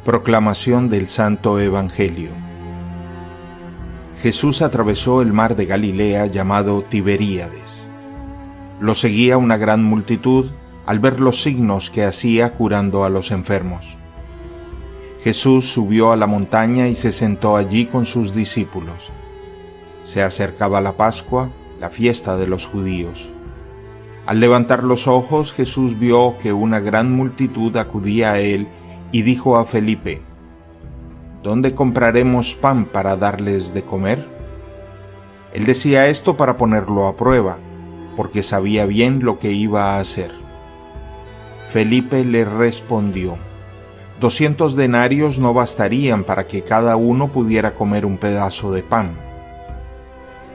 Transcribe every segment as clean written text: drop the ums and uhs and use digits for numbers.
Proclamación del Santo Evangelio. Jesús atravesó el mar de Galilea llamado Tiberíades. Lo seguía una gran multitud al ver los signos que hacía curando a los enfermos. Jesús subió a la montaña y se sentó allí con sus discípulos. Se acercaba la Pascua, la fiesta de los judíos. Al levantar los ojos, Jesús vio que una gran multitud acudía a él y dijo a Felipe: ¿Dónde compraremos pan para darles de comer? Él decía esto para ponerlo a prueba, porque sabía bien lo que iba a hacer. Felipe le respondió: 200 denarios no bastarían para que cada uno pudiera comer un pedazo de pan.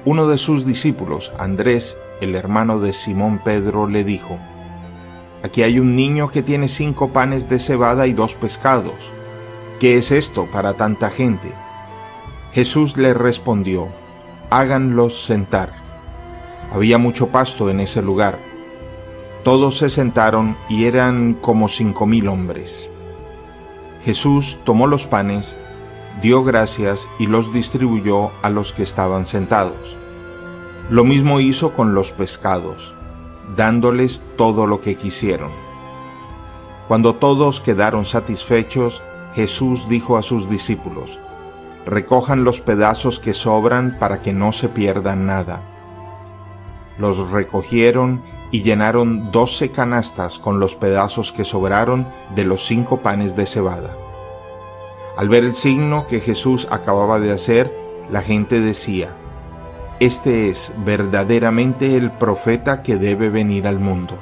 Uno de sus discípulos, Andrés, el hermano de Simón Pedro, le dijo: Aquí hay un niño que tiene 5 panes de cebada y 2 pescados. ¿Qué es esto para tanta gente? Jesús le respondió: Háganlos sentar. Había mucho pasto en ese lugar. Todos se sentaron y eran como 5,000 hombres. Jesús tomó los panes, dio gracias y los distribuyó a los que estaban sentados. Lo mismo hizo con los pescados, dándoles todo lo que quisieron. Cuando todos quedaron satisfechos, Jesús dijo a sus discípulos: Recojan los pedazos que sobran para que no se pierda nada. Los recogieron y llenaron 12 canastas con los pedazos que sobraron de los 5 panes de cebada. Al ver el signo que Jesús acababa de hacer, la gente decía: Este es verdaderamente el profeta que debe venir al mundo.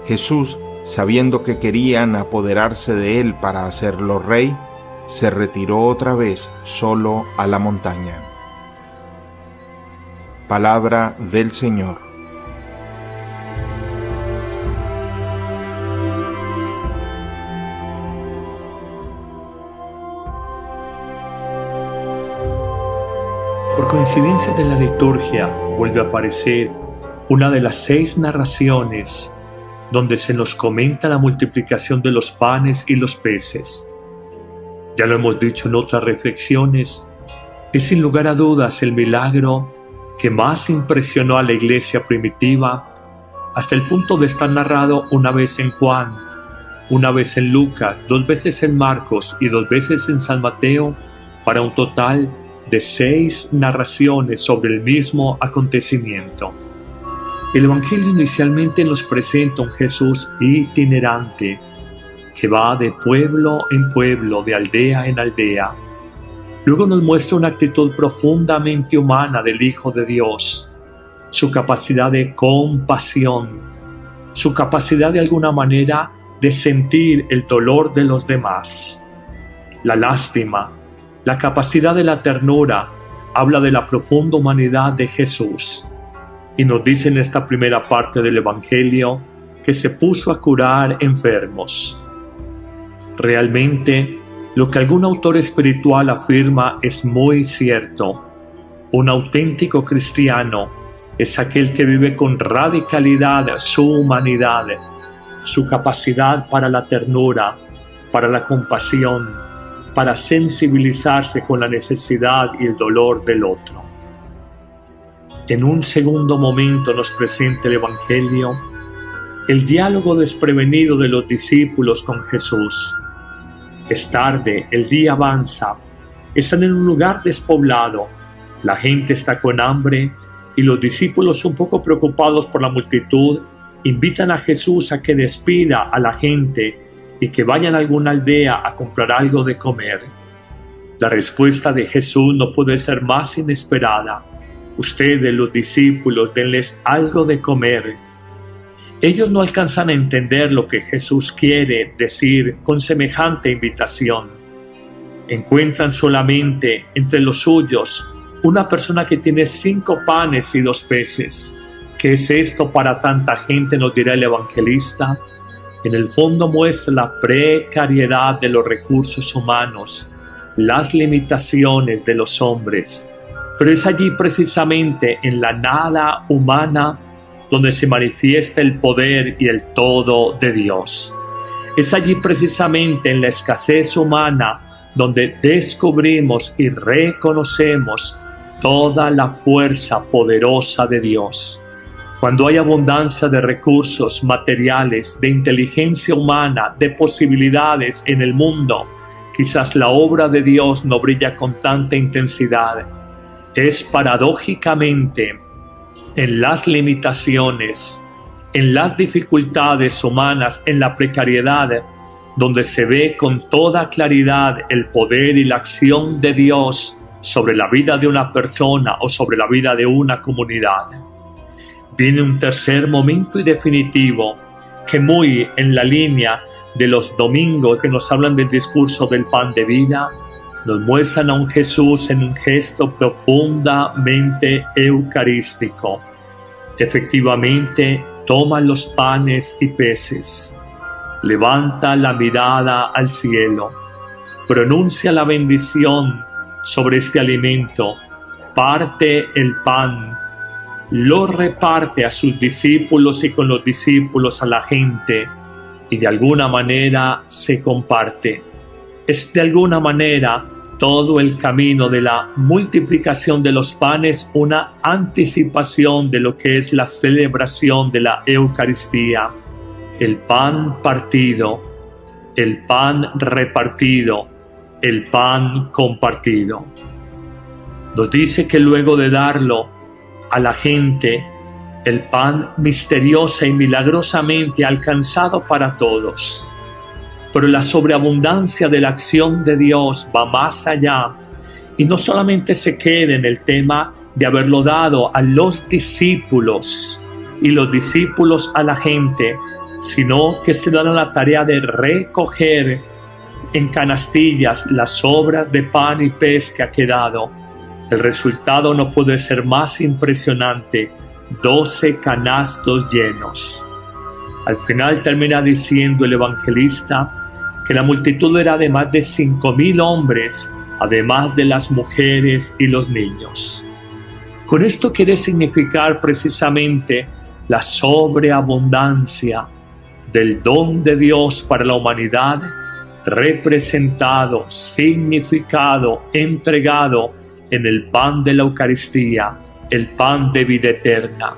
Jesús, sabiendo que querían apoderarse de él para hacerlo rey, se retiró otra vez solo a la montaña. Palabra del Señor. Por coincidencia de la liturgia, vuelve a aparecer una de las 6 narraciones donde se nos comenta la multiplicación de los panes y los peces. Ya lo hemos dicho en otras reflexiones, es sin lugar a dudas el milagro que más impresionó a la iglesia primitiva, hasta el punto de estar narrado una vez en Juan, una vez en Lucas, 2 veces en Marcos y 2 veces en San Mateo, para un total de 6 narraciones sobre el mismo acontecimiento. El Evangelio inicialmente nos presenta un Jesús itinerante que va de pueblo en pueblo, de aldea en aldea. Luego nos muestra una actitud profundamente humana del Hijo de Dios, su capacidad de compasión, su capacidad de alguna manera de sentir el dolor de los demás, la lástima, la capacidad de la ternura. Habla de la profunda humanidad de Jesús. Y nos dice en esta primera parte del Evangelio que se puso a curar enfermos. Realmente, lo que algún autor espiritual afirma es muy cierto. Un auténtico cristiano es aquel que vive con radicalidad su humanidad, su capacidad para la ternura, para la compasión, para sensibilizarse con la necesidad y el dolor del otro. En un segundo momento nos presenta el Evangelio el diálogo desprevenido de los discípulos con Jesús. Es tarde, el día avanza, están en un lugar despoblado, la gente está con hambre y los discípulos, un poco preocupados por la multitud, invitan a Jesús a que despida a la gente y que vayan a alguna aldea a comprar algo de comer. La respuesta de Jesús no puede ser más inesperada. Ustedes, los discípulos, denles algo de comer. Ellos no alcanzan a entender lo que Jesús quiere decir con semejante invitación. Encuentran solamente entre los suyos una persona que tiene 5 panes y 2 peces. ¿Qué es esto para tanta gente?, nos dirá el evangelista. En el fondo muestra la precariedad de los recursos humanos, las limitaciones de los hombres. Pero es allí precisamente en la nada humana donde se manifiesta el poder y el todo de Dios. Es allí precisamente en la escasez humana donde descubrimos y reconocemos toda la fuerza poderosa de Dios. Cuando hay abundancia de recursos materiales, de inteligencia humana, de posibilidades en el mundo, quizás la obra de Dios no brilla con tanta intensidad. Es paradójicamente en las limitaciones, en las dificultades humanas, en la precariedad, donde se ve con toda claridad el poder y la acción de Dios sobre la vida de una persona o sobre la vida de una comunidad. Viene un tercer momento y definitivo, que muy en la línea de los domingos que nos hablan del discurso del pan de vida, nos muestran a un Jesús en un gesto profundamente eucarístico. Efectivamente, toma los panes y peces, levanta la mirada al cielo, pronuncia la bendición sobre este alimento, parte el pan, lo reparte a sus discípulos y con los discípulos a la gente, y de alguna manera se comparte. Es de alguna manera todo el camino de la multiplicación de los panes una anticipación de lo que es la celebración de la Eucaristía. El pan partido, el pan repartido, el pan compartido. Nos dice que luego de darlo a la gente, el pan misteriosa y milagrosamente alcanzado para todos. Pero la sobreabundancia de la acción de Dios va más allá y no solamente se queda en el tema de haberlo dado a los discípulos y los discípulos a la gente, sino que se da la tarea de recoger en canastillas las sobras de pan y pez que ha quedado. El resultado no puede ser más impresionante: 12 canastos llenos. Al final termina diciendo el evangelista que la multitud era de más de 5,000 hombres, además de las mujeres y los niños. Con esto quiere significar precisamente la sobreabundancia del don de Dios para la humanidad, representado, significado, entregado en el pan de la Eucaristía, el pan de vida eterna.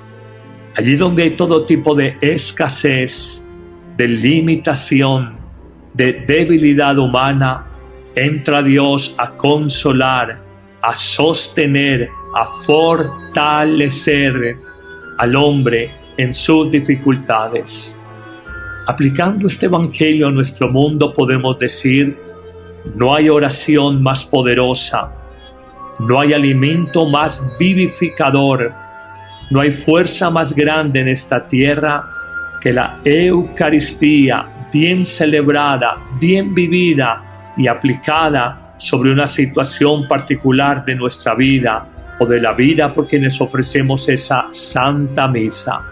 Allí donde hay todo tipo de escasez, de limitación, de debilidad humana, entra Dios a consolar, a sostener, a fortalecer al hombre en sus dificultades. Aplicando este evangelio a nuestro mundo podemos decir: no hay oración más poderosa, no hay alimento más vivificador, no hay fuerza más grande en esta tierra que la Eucaristía bien celebrada, bien vivida y aplicada sobre una situación particular de nuestra vida o de la vida por quienes ofrecemos esa Santa Misa.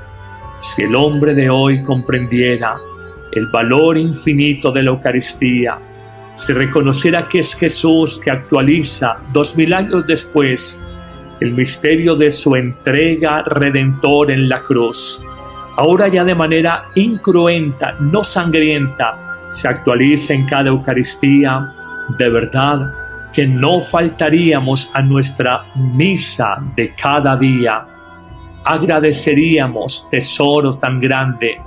Si el hombre de hoy comprendiera el valor infinito de la Eucaristía, si reconociera que es Jesús que actualiza 2000 años después el misterio de su entrega redentor en la cruz, ahora ya de manera incruenta, no sangrienta, se actualiza en cada Eucaristía, de verdad que no faltaríamos a nuestra misa de cada día. Agradeceríamos tesoro tan grande,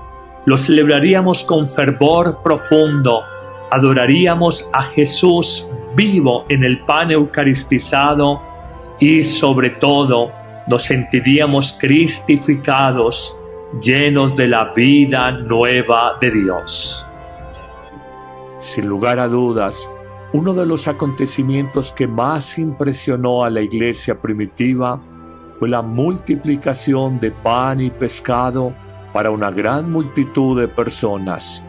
lo celebraríamos con fervor profundo, adoraríamos a Jesús vivo en el pan eucaristizado y sobre todo nos sentiríamos cristificados, llenos de la vida nueva de Dios. Sin lugar a dudas, uno de los acontecimientos que más impresionó a la iglesia primitiva fue la multiplicación de pan y pescado para una gran multitud de personas.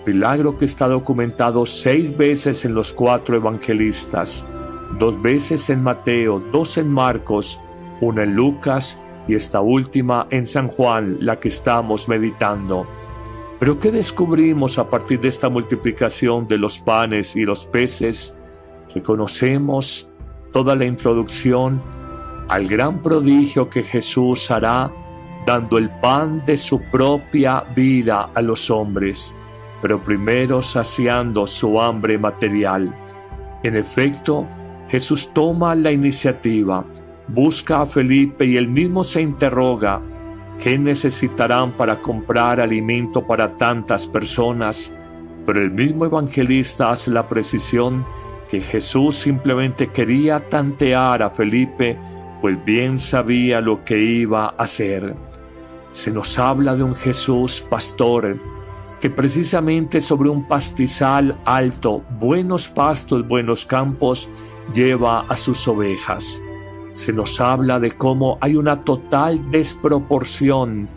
Milagro que está documentado 6 veces en los 4 evangelistas, 2 veces en Mateo, 2 en Marcos, 1 en Lucas y esta última en San Juan, la que estamos meditando. Pero ¿qué descubrimos a partir de esta multiplicación de los panes y los peces? Reconocemos toda la introducción al gran prodigio que Jesús hará dando el pan de su propia vida a los hombres. pero primero saciando su hambre material. En efecto, Jesús toma la iniciativa, busca a Felipe y él mismo se interroga: ¿qué necesitarán para comprar alimento para tantas personas? Pero el mismo evangelista hace la precisión que Jesús simplemente quería tantear a Felipe, pues bien sabía lo que iba a hacer. Se nos habla de un Jesús pastor, que precisamente sobre un pastizal alto, buenos pastos, buenos campos, lleva a sus ovejas. Se nos habla de cómo hay una total desproporción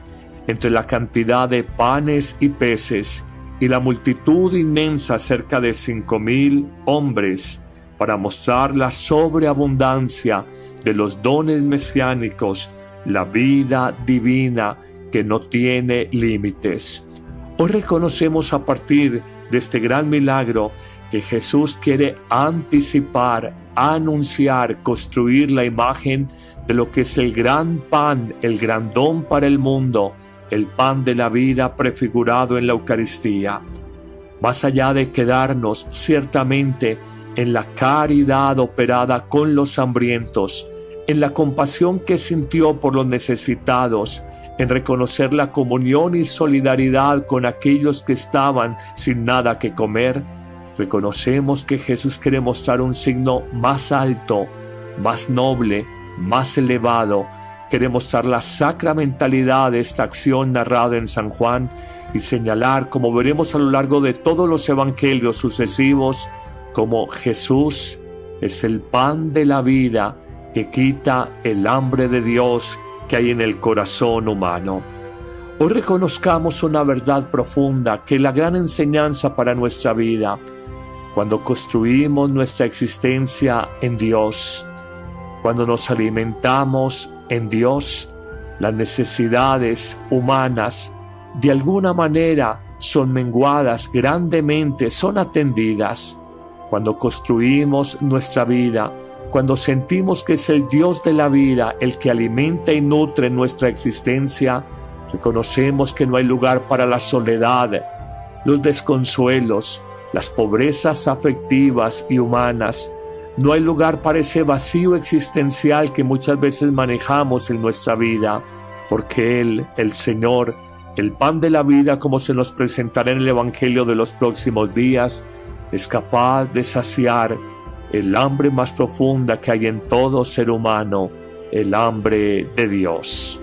entre la cantidad de panes y peces y la multitud inmensa, cerca de 5,000 hombres, para mostrar la sobreabundancia de los dones mesiánicos, la vida divina que no tiene límites. Hoy reconocemos a partir de este gran milagro que Jesús quiere anticipar, anunciar, construir la imagen de lo que es el gran pan, el gran don para el mundo, el pan de la vida prefigurado en la Eucaristía. Más allá de quedarnos ciertamente en la caridad operada con los hambrientos, en la compasión que sintió por los necesitados, en reconocer la comunión y solidaridad con aquellos que estaban sin nada que comer, reconocemos que Jesús quiere mostrar un signo más alto, más noble, más elevado. Quiere mostrar la sacramentalidad de esta acción narrada en San Juan y señalar, como veremos a lo largo de todos los evangelios sucesivos, como Jesús es el pan de la vida que quita el hambre de Dios que hay en el corazón humano. Hoy reconozcamos una verdad profunda que es la gran enseñanza para nuestra vida. Cuando construimos nuestra existencia en Dios, cuando nos alimentamos en Dios, las necesidades humanas de alguna manera son menguadas grandemente, son atendidas. Cuando construimos nuestra vida, cuando sentimos que es el Dios de la vida el que alimenta y nutre nuestra existencia, reconocemos que no hay lugar para la soledad, los desconsuelos, las pobrezas afectivas y humanas. No hay lugar para ese vacío existencial que muchas veces manejamos en nuestra vida, porque Él, el Señor, el pan de la vida, como se nos presentará en el Evangelio de los próximos días, es capaz de saciar el hambre más profunda que hay en todo ser humano, el hambre de Dios.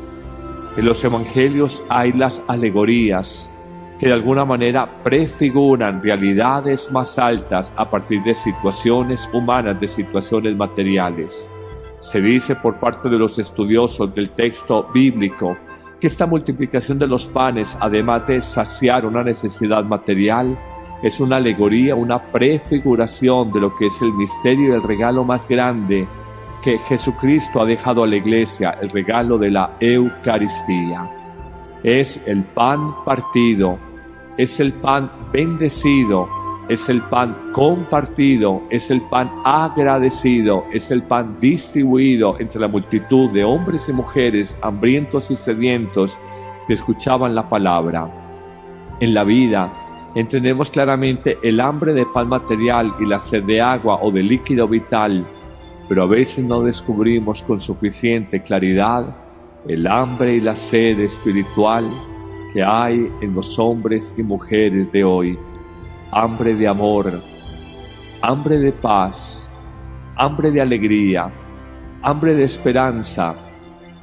En los Evangelios hay las alegorías que de alguna manera prefiguran realidades más altas a partir de situaciones humanas, de situaciones materiales. Se dice por parte de los estudiosos del texto bíblico que esta multiplicación de los panes, además de saciar una necesidad material, es una alegoría, una prefiguración de lo que es el misterio y el regalo más grande que Jesucristo ha dejado a la Iglesia, el regalo de la Eucaristía. Es el pan partido, es el pan bendecido, es el pan compartido, es el pan agradecido, es el pan distribuido entre la multitud de hombres y mujeres hambrientos y sedientos que escuchaban la palabra. En la vida entendemos claramente el hambre de pan material y la sed de agua o de líquido vital, pero a veces no descubrimos con suficiente claridad el hambre y la sed espiritual que hay en los hombres y mujeres de hoy. Hambre de amor, hambre de paz, hambre de alegría, hambre de esperanza,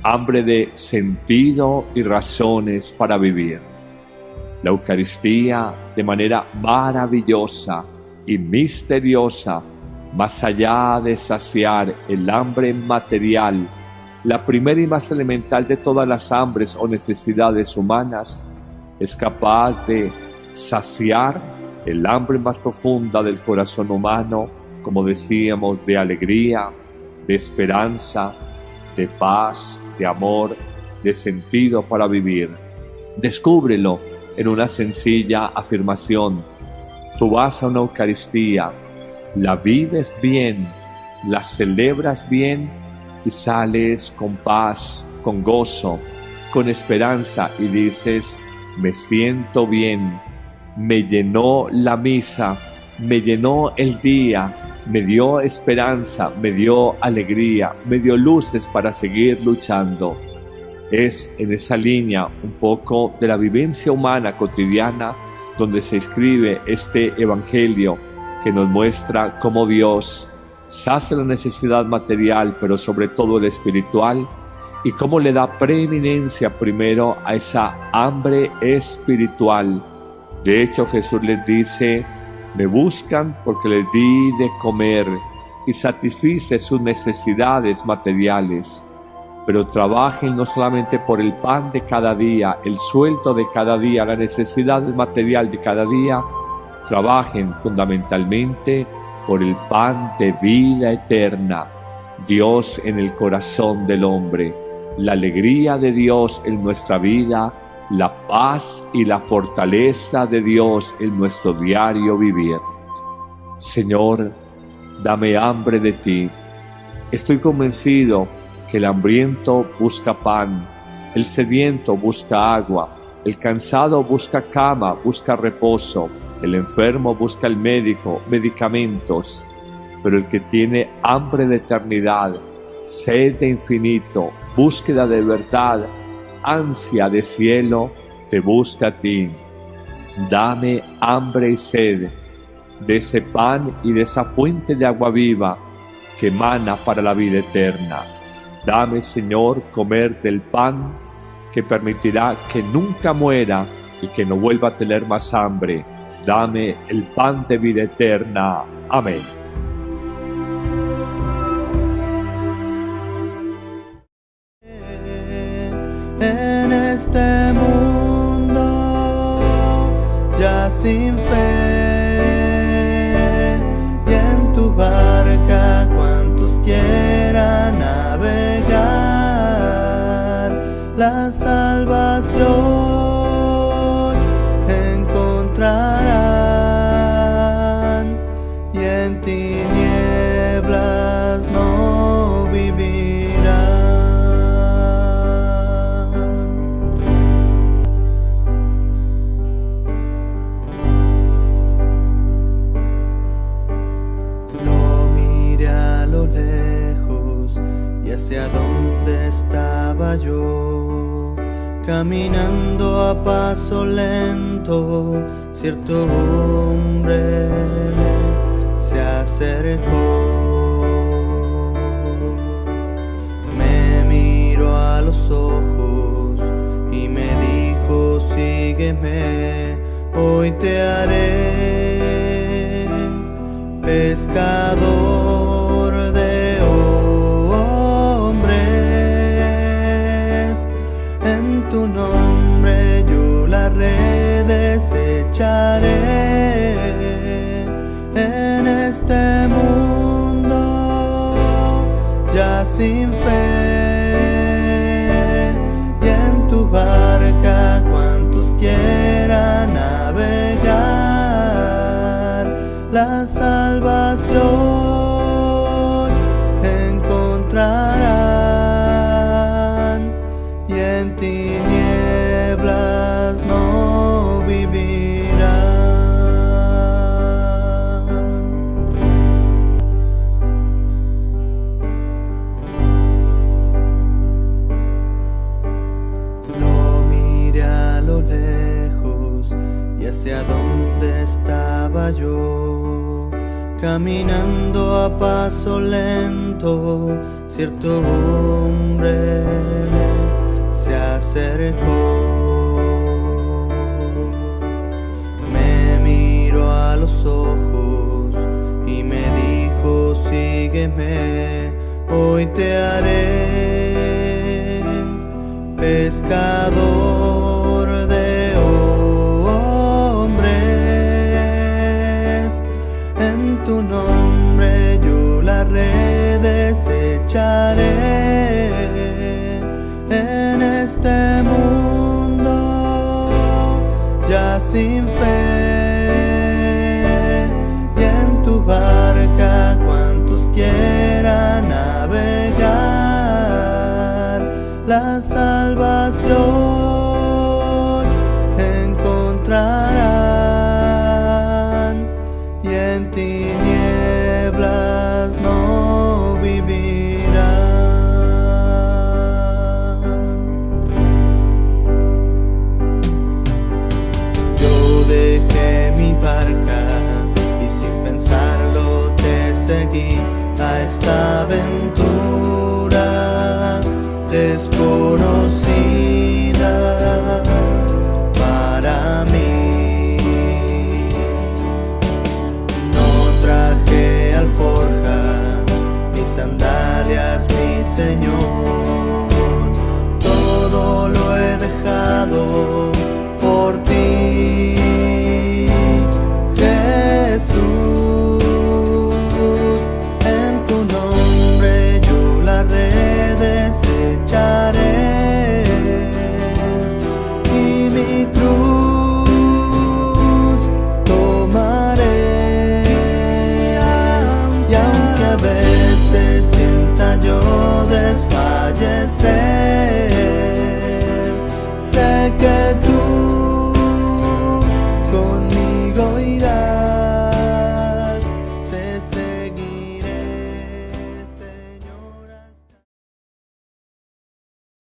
hambre de sentido y razones para vivir. La Eucaristía, de manera maravillosa y misteriosa, más allá de saciar el hambre material, la primera y más elemental de todas las hambres o necesidades humanas, es capaz de saciar el hambre más profunda del corazón humano, como decíamos, de alegría, de esperanza, de paz, de amor, de sentido para vivir. Descúbrelo en una sencilla afirmación. Tú vas a una Eucaristía, la vives bien, la celebras bien y sales con paz, con gozo, con esperanza y dices: me siento bien, me llenó la misa, me llenó el día, me dio esperanza, me dio alegría, me dio luces para seguir luchando. Es en esa línea un poco de la vivencia humana cotidiana donde se escribe este evangelio que nos muestra cómo Dios sacia la necesidad material, pero sobre todo la espiritual, y cómo le da preeminencia primero a esa hambre espiritual. De hecho, Jesús les dice: me buscan porque les di de comer, y satisfice sus necesidades materiales. Pero trabajen no solamente por el pan de cada día, el sueldo de cada día, la necesidad material de cada día, trabajen fundamentalmente por el pan de vida eterna, Dios en el corazón del hombre, la alegría de Dios en nuestra vida, la paz y la fortaleza de Dios en nuestro diario vivir. Señor, dame hambre de ti. Estoy convencido que el hambriento busca pan, el sediento busca agua, el cansado busca cama, busca reposo, el enfermo busca el médico, medicamentos, pero el que tiene hambre de eternidad, sed de infinito, búsqueda de verdad, ansia de cielo, te busca a ti. Dame hambre y sed de ese pan y de esa fuente de agua viva que emana para la vida eterna. Dame, Señor, comer del pan que permitirá que nunca muera y que no vuelva a tener más hambre. Dame el pan de vida eterna. Amén. En este mundo ya sin fe, y en tu barca cuantos quieran navegar, la salvación encontrarán, y en tinieblas no vivirán. Hacia donde estaba yo, caminando a paso lento, cierto hombre se acercó. Me miró a los ojos y me dijo: sígueme, hoy te haré pescador de tu nombre yo la red desecharé. En este mundo ya sin fe, y en tu barca cuantos quieran navegar, la salvación encontrarán, y en tinieblas no vivirán. Lo miré a lo lejos y hacia donde estaba yo, caminando a paso lento, cierto hombre se acercó. Me miró a los ojos y me dijo: sígueme, hoy te haré pescador de hombres. En tu nombre yo la red desecharé. En este mundo ya sin fe, y en tu barca cuantos quieran navegar, la salvación encontrarán,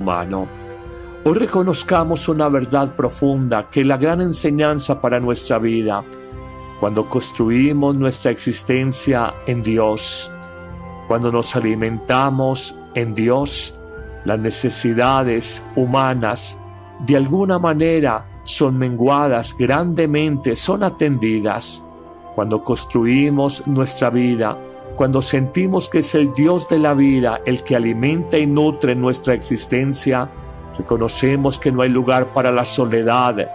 humano. Hoy reconozcamos una verdad profunda que es la gran enseñanza para nuestra vida. Cuando construimos nuestra existencia en Dios, cuando nos alimentamos en Dios, las necesidades humanas de alguna manera son menguadas grandemente, son atendidas. Cuando construimos nuestra vida, cuando sentimos que es el Dios de la vida el que alimenta y nutre nuestra existencia, reconocemos que no hay lugar para la soledad,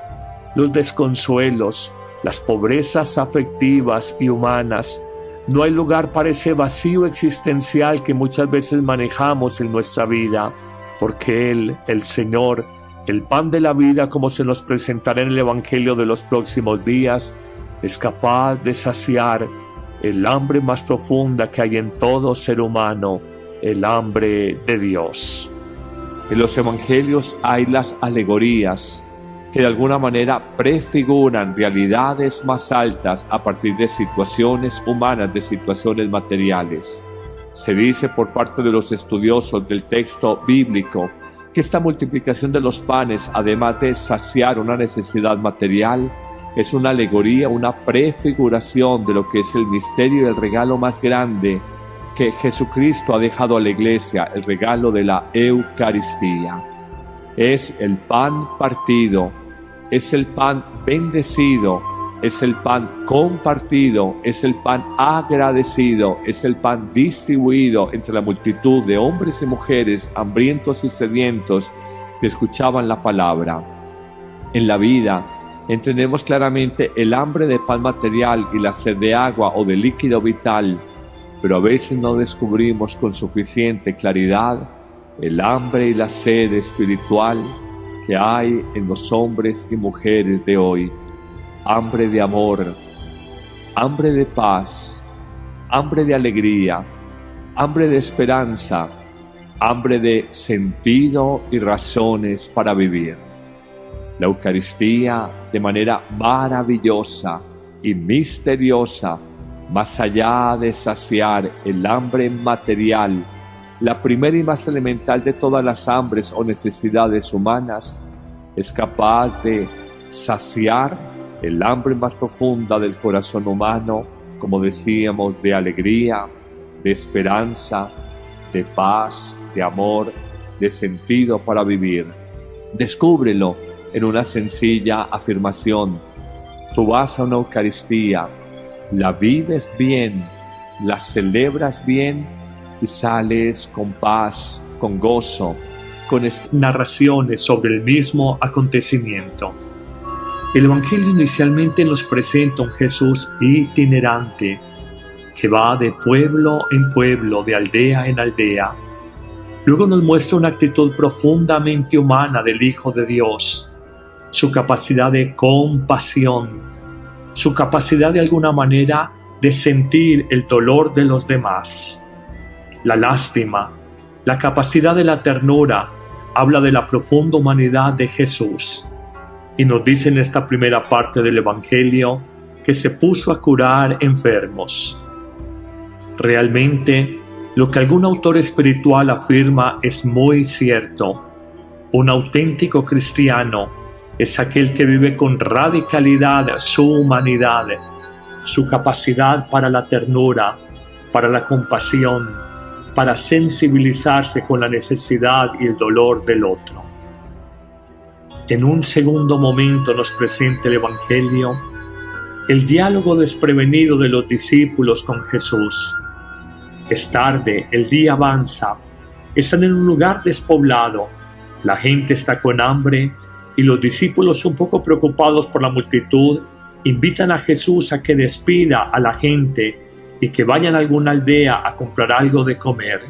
los desconsuelos, las pobrezas afectivas y humanas. No hay lugar para ese vacío existencial que muchas veces manejamos en nuestra vida, porque Él, el Señor, el pan de la vida, como se nos presentará en el Evangelio de los próximos días, es capaz de saciar el hambre más profunda que hay en todo ser humano, el hambre de Dios. En los Evangelios hay las alegorías que de alguna manera prefiguran realidades más altas a partir de situaciones humanas, de situaciones materiales. Se dice por parte de los estudiosos del texto bíblico que esta multiplicación de los panes, además de saciar una necesidad material, es una alegoría, una prefiguración de lo que es el misterio y el regalo más grande que Jesucristo ha dejado a la iglesia, el regalo de la Eucaristía. Es el pan partido, es el pan bendecido, es el pan compartido, es el pan agradecido, es el pan distribuido entre la multitud de hombres y mujeres hambrientos y sedientos que escuchaban la palabra. En la vida entendemos claramente el hambre de pan material y la sed de agua o de líquido vital, pero a veces no descubrimos con suficiente claridad el hambre y la sed espiritual que hay en los hombres y mujeres de hoy. Hambre de amor, hambre de paz, hambre de alegría, hambre de esperanza, hambre de sentido y razones para vivir. La Eucaristía, de manera maravillosa y misteriosa, más allá de saciar el hambre material, la primera y más elemental de todas las hambres o necesidades humanas, es capaz de saciar el hambre más profunda del corazón humano, como decíamos, de alegría, de esperanza, de paz, de amor, de sentido para vivir. Descúbrelo en una sencilla afirmación. Tú vas a una Eucaristía, la vives bien, la celebras bien y sales con paz, con gozo, con narraciones sobre el mismo acontecimiento. El Evangelio inicialmente nos presenta un Jesús itinerante que va de pueblo en pueblo, de aldea en aldea. Luego nos muestra una actitud profundamente humana del Hijo de Dios, su capacidad de compasión, su capacidad de alguna manera de sentir el dolor de los demás. La lástima, la capacidad de la ternura, habla de la profunda humanidad de Jesús. Y nos dice en esta primera parte del Evangelio que se puso a curar enfermos. Realmente, lo que algún autor espiritual afirma es muy cierto. Un auténtico cristiano es aquel que vive con radicalidad su humanidad, su capacidad para la ternura, para la compasión, para sensibilizarse con la necesidad y el dolor del otro. En un segundo momento nos presenta el Evangelio el diálogo desprevenido de los discípulos con Jesús. Es tarde, el día avanza, están en un lugar despoblado, la gente está con hambre y los discípulos, un poco preocupados por la multitud, invitan a Jesús a que despida a la gente y que vayan a alguna aldea a comprar algo de comer.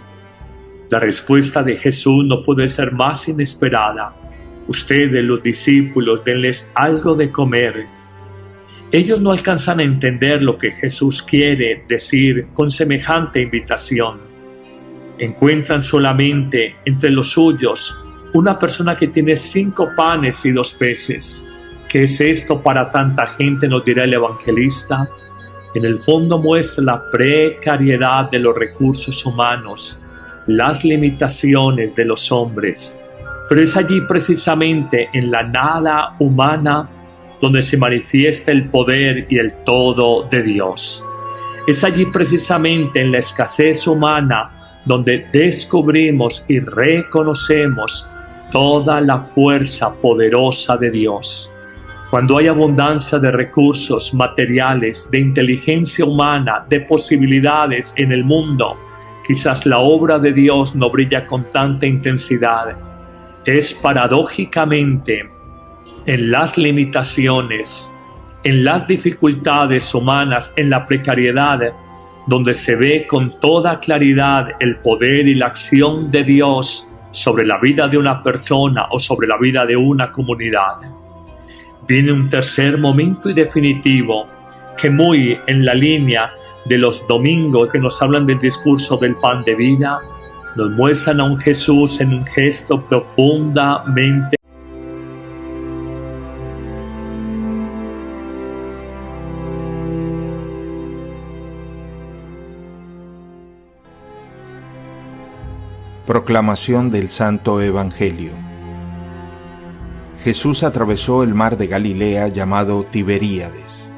La respuesta de Jesús no puede ser más inesperada. Ustedes, los discípulos, denles algo de comer. Ellos no alcanzan a entender lo que Jesús quiere decir con semejante invitación. Encuentran solamente entre los suyos una persona que tiene 5 panes y 2 peces. ¿Qué es esto para tanta gente?, nos dirá el evangelista. En el fondo muestra la precariedad de los recursos humanos, las limitaciones de los hombres, Pero es allí precisamente en la nada humana donde se manifiesta el poder y el todo de Dios. Es allí precisamente en la escasez humana donde descubrimos y reconocemos toda la fuerza poderosa de Dios. Cuando hay abundancia de recursos materiales, de inteligencia humana, de posibilidades en el mundo, quizás la obra de Dios no brilla con tanta intensidad. Es paradójicamente en las limitaciones, en las dificultades humanas, en la precariedad, donde se ve con toda claridad el poder y la acción de Dios sobre la vida de una persona o sobre la vida de una comunidad. Viene un tercer momento y definitivo que, muy en la línea de los domingos que nos hablan del discurso del pan de vida, nos muestran a un Jesús en un gesto profundamente Proclamación del Santo Evangelio. Jesús atravesó el mar de Galilea llamado Tiberíades.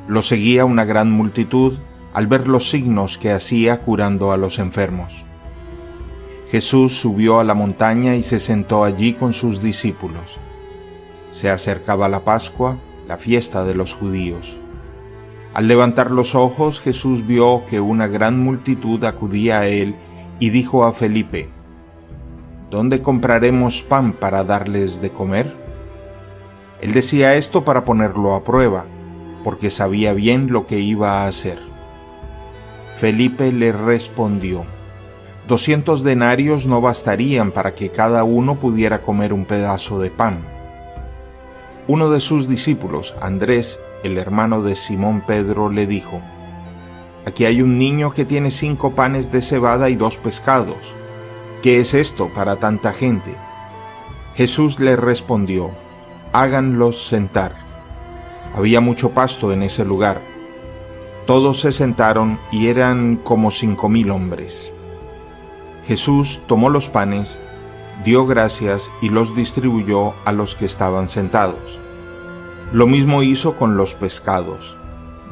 Lo seguía una gran multitud al ver los signos que hacía curando a los enfermos. Jesús subió a la montaña y se sentó allí con sus discípulos. Se acercaba la Pascua, la fiesta de los judíos. Al levantar los ojos, Jesús vio que una gran multitud acudía a él y dijo a Felipe: ¿Dónde compraremos pan para darles de comer? Él decía esto para ponerlo a prueba, porque sabía bien lo que iba a hacer. Felipe le respondió: 200 denarios no bastarían para que cada uno pudiera comer un pedazo de pan. Uno de sus discípulos, Andrés, el hermano de Simón Pedro, le dijo: Aquí hay un niño que tiene 5 panes de cebada y 2 pescados. ¿Qué es esto para tanta gente? Jesús le respondió: Háganlos sentar. Había mucho pasto en ese lugar. Todos se sentaron y eran como 5,000 hombres. Jesús tomó los panes, dio gracias y los distribuyó a los que estaban sentados. Lo mismo hizo con los pescados,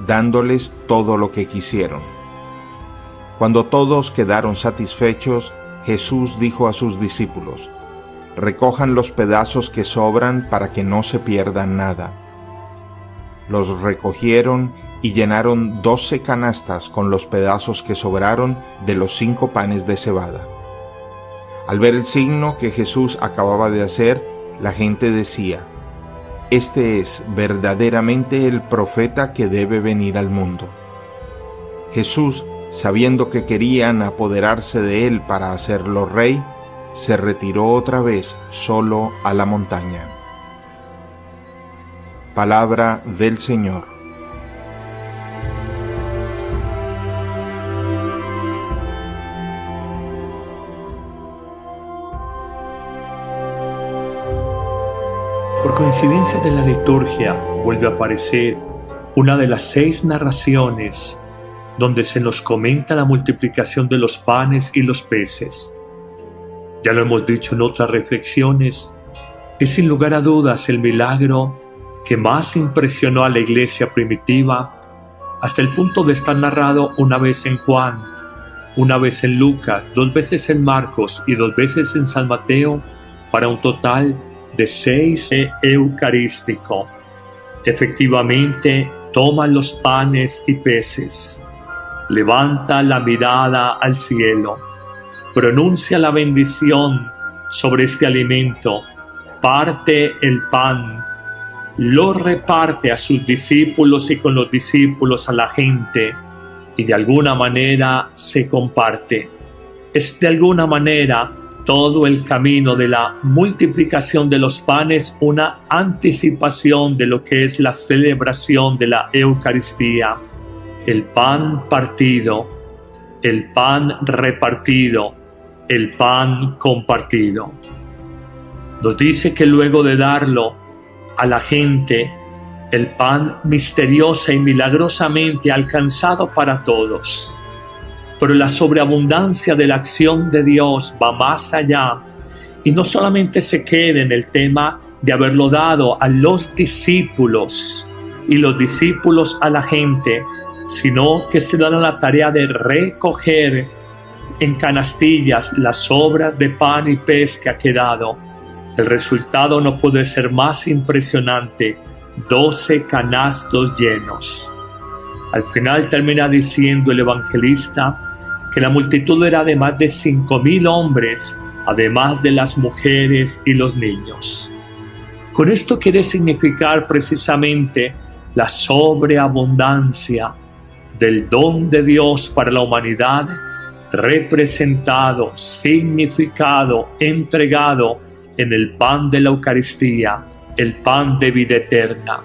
dándoles todo lo que quisieron. Cuando todos quedaron satisfechos, Jesús dijo a sus discípulos: Recojan los pedazos que sobran para que no se pierda nada. Los recogieron y llenaron 12 canastas con los pedazos que sobraron de los 5 panes de cebada. Al ver el signo que Jesús acababa de hacer, la gente decía: Este es verdaderamente el profeta que debe venir al mundo. Jesús, sabiendo que querían apoderarse de él para hacerlo rey, se retiró otra vez solo a la montaña. Palabra del Señor. Por coincidencia de la liturgia, vuelve a aparecer una de las 6 narraciones donde se nos comenta la multiplicación de los panes y los peces. Ya lo hemos dicho en otras reflexiones, es sin lugar a dudas el milagro que más impresionó a la iglesia primitiva, hasta el punto de estar narrado una vez en Juan, una vez en Lucas, 2 veces en Marcos y 2 veces en San Mateo, para un total de 6 eucarístico. Efectivamente, toma los panes y peces, levanta la mirada al cielo, pronuncia la bendición sobre este alimento, parte el pan, lo reparte a sus discípulos y con los discípulos a la gente, y de alguna manera se comparte. Es de alguna manera todo el camino de la multiplicación de los panes una anticipación de lo que es la celebración de la Eucaristía. El pan partido, el pan repartido, el pan compartido. Nos dice que luego de darlo a la gente, el pan misteriosa y milagrosamente alcanzado para todos. Pero la sobreabundancia de la acción de Dios va más allá y no solamente se quede en el tema de haberlo dado a los discípulos y los discípulos a la gente, sino que se dan a la tarea de recoger en canastillas las sobras de pan y pez que ha quedado. El resultado no puede ser más impresionante: 12 canastos llenos. Al final termina diciendo el evangelista que la multitud era de más de 5,000 hombres, además de las mujeres y los niños. Con esto quiere significar precisamente la sobreabundancia del don de Dios para la humanidad, representado, significado, entregado en el pan de la Eucaristía, el pan de vida eterna.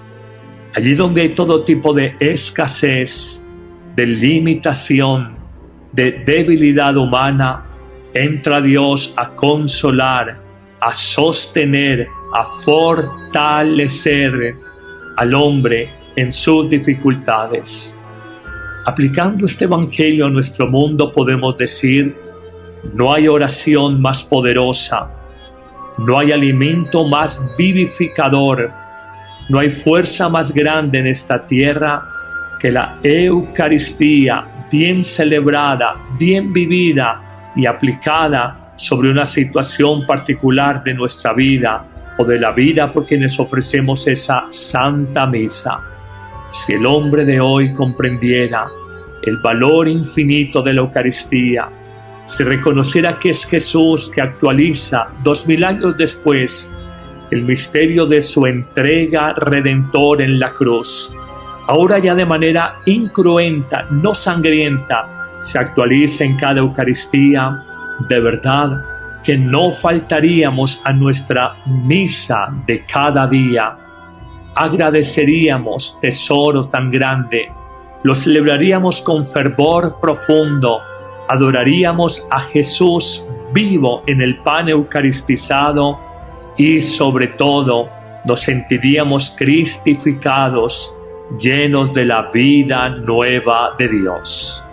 Allí donde hay todo tipo de escasez, de limitación, de debilidad humana, entra Dios a consolar, a sostener, a fortalecer al hombre en sus dificultades. Aplicando este evangelio a nuestro mundo podemos decir: no hay oración más poderosa, no hay alimento más vivificador, no hay fuerza más grande en esta tierra que la Eucaristía bien celebrada, bien vivida y aplicada sobre una situación particular de nuestra vida o de la vida por quienes ofrecemos esa Santa Misa. Si el hombre de hoy comprendiera el valor infinito de la Eucaristía, si reconociera que es Jesús que actualiza 2000 años después el misterio de su entrega redentor en la cruz, ahora ya de manera incruenta, no sangrienta, se actualiza en cada Eucaristía, de verdad que no faltaríamos a nuestra misa de cada día. Agradeceríamos tesoro tan grande, lo celebraríamos con fervor profundo, adoraríamos a Jesús vivo en el pan eucaristizado y sobre todo nos sentiríamos cristificados, llenos de la vida nueva de Dios.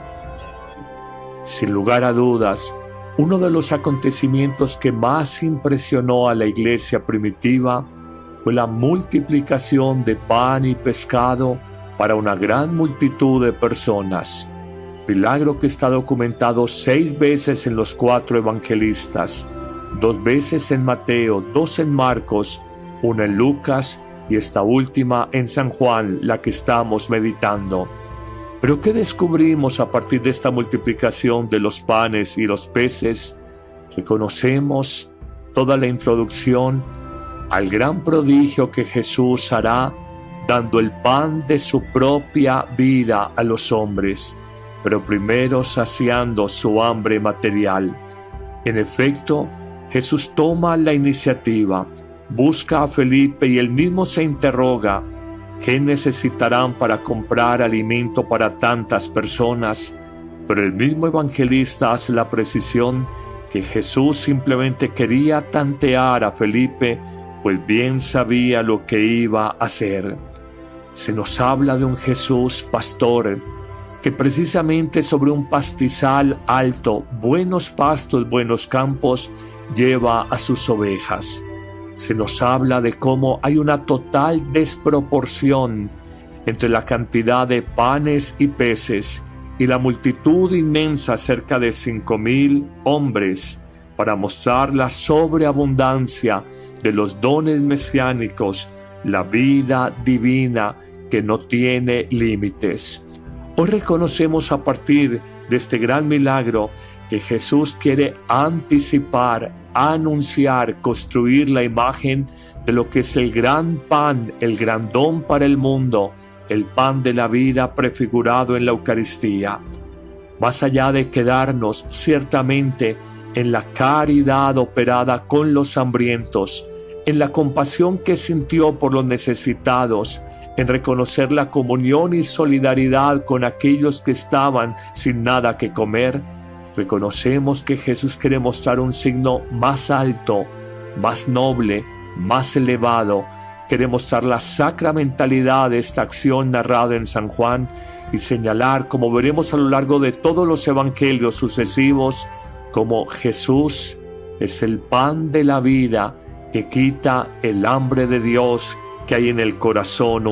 Sin lugar a dudas, uno de los acontecimientos que más impresionó a la iglesia primitiva fue la multiplicación de pan y pescado para una gran multitud de personas. Milagro que está documentado 6 veces en los 4 evangelistas, 2 veces en Mateo, 2 en Marcos, 1 en Lucas y esta última en San Juan, la que estamos meditando. Pero ¿qué descubrimos a partir de esta multiplicación de los panes y los peces? Reconocemos toda la introducción al gran prodigio que Jesús hará, dando el pan de su propia vida a los hombres, pero primero saciando su hambre material. En efecto, Jesús toma la iniciativa, busca a Felipe y él mismo se interroga: ¿qué necesitarán para comprar alimento para tantas personas? Pero el mismo evangelista hace la precisión que Jesús simplemente quería tantear a Felipe, pues bien sabía lo que iba a hacer. Se nos habla de un Jesús pastor, que precisamente sobre un pastizal alto, buenos pastos, buenos campos, lleva a sus ovejas. Se nos habla de cómo hay una total desproporción entre la cantidad de panes y peces y la multitud inmensa, cerca de 5,000 hombres, para mostrar la sobreabundancia de los dones mesiánicos, la vida divina que no tiene límites. Hoy reconocemos a partir de este gran milagro que Jesús quiere anticipar, anunciar, construir la imagen de lo que es el gran pan, el gran don para el mundo, el pan de la vida prefigurado en la Eucaristía. Más allá de quedarnos ciertamente en la caridad operada con los hambrientos, en la compasión que sintió por los necesitados, en reconocer la comunión y solidaridad con aquellos que estaban sin nada que comer, reconocemos que Jesús quiere mostrar un signo más alto, más noble, más elevado. Quiere mostrar la sacramentalidad de esta acción narrada en San Juan y señalar, como veremos a lo largo de todos los evangelios sucesivos, como Jesús es el pan de la vida que quita el hambre de Dios que hay en el corazón